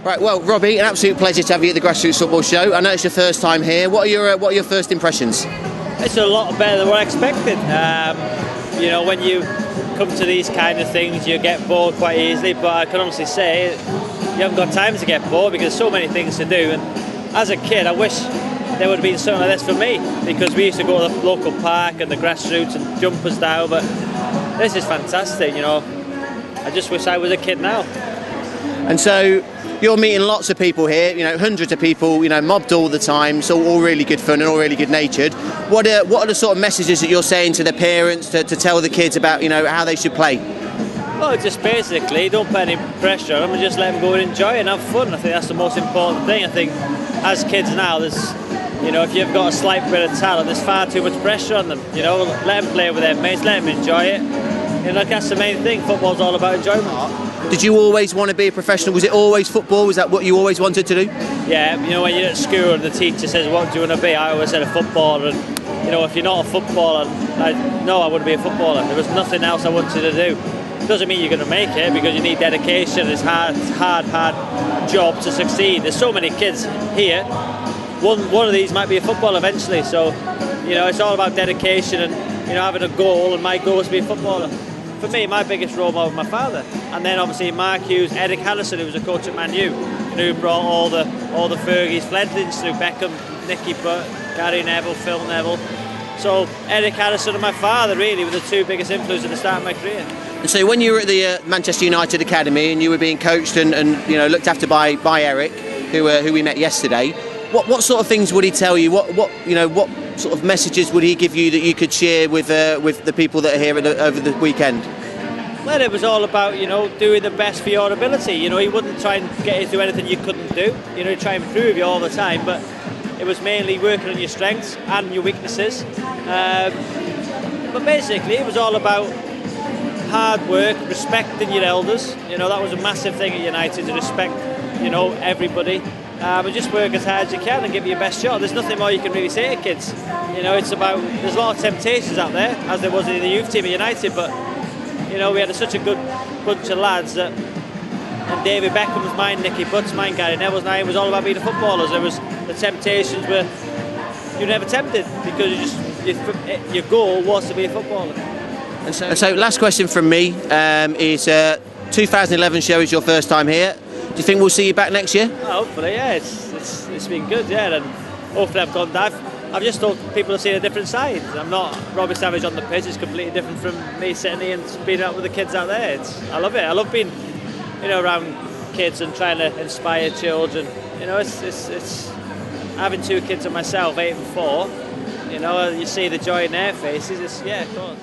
Right, well, Robbie, an absolute pleasure to have you at the Grassroots Football Show. I know it's your first time here. What are your first impressions? It's a lot better than what I expected. You know, when you come to these kind of things, you get bored quite easily. But I can honestly say, you haven't got time to get bored because there's so many things to do. And as a kid, I wish there would have been something like this for me, because we used to go to the local park and the Grassroots and jump us down. But this is fantastic. You know, I just wish I was a kid now. And so you're meeting lots of people here, you know, hundreds of people, you know, mobbed all the time, so all really good fun and all really good natured. What are the sort of messages that you're saying to the parents to tell the kids about, you know, how they should play? Well, just basically don't put any pressure on them and just let them go and enjoy it and have fun. I think that's the most important thing. I think as kids now, there's, you know, if you've got a slight bit of talent, there's far too much pressure on them. You know, let them play with their mates, let them enjoy it. You know, that's the main thing. Football's all about enjoyment. Did you always want to be a professional? Was it always football? Was that what you always wanted to do? Yeah, you know, when you're at school and the teacher says, what do you want to be? I always said a footballer. And, you know, if you're not a footballer, no, I wouldn't be a footballer. There was nothing else I wanted to do. It doesn't mean you're going to make it, because you need dedication. It's hard job to succeed. There's so many kids here. One of these might be a footballer eventually. So, you know, it's all about dedication and, you know, having a goal. And my goal is to be a footballer. For me, my biggest role model was my father, and then obviously Mark Hughes, Eric Harrison, who was a coach at Man U, who brought all the Fergies, fledglings through Beckham, Nicky Butt, Gary Neville, Phil Neville. So Eric Harrison and my father really were the two biggest influences at the start of my career. And so when you were at the Manchester United Academy and you were being coached and you know, looked after by Eric, who we met yesterday, what sort of things would he tell you? What sort of messages would he give you that you could share with the people that are here over the weekend? Well, it was all about, you know, doing the best for your ability. You know, he wouldn't try and get you to do anything you couldn't do. You know, he'd try and improve you all the time, but it was mainly working on your strengths and your weaknesses. But basically, it was all about hard work, respecting your elders. You know, that was a massive thing at United, to respect, you know, everybody. But just work as hard as you can and give it your best shot. There's nothing more you can really say to kids. You know, it's about, there's a lot of temptations out there, as there was in the youth team at United, but, you know, we had such a good bunch of lads that, and David Beckham was mine, Nicky Butt's mine, Gary Neville's mine. It was all about being a footballer. There was, the temptations were, you never tempted, because your goal was to be a footballer. And so last question from me is 2011 show is your first time here. Do you think we'll see you back next year? Oh, hopefully, yeah. It's been good, yeah. And hopefully I've just thought people have seen a different side. I'm not Robbie Savage on the pitch. It's completely different from me sitting here and being out with the kids out there. I love it. I love being, you know, around kids and trying to inspire children. You know, it's having two kids of myself, 8 and 4. You know, you see the joy in their faces. Yeah, of course.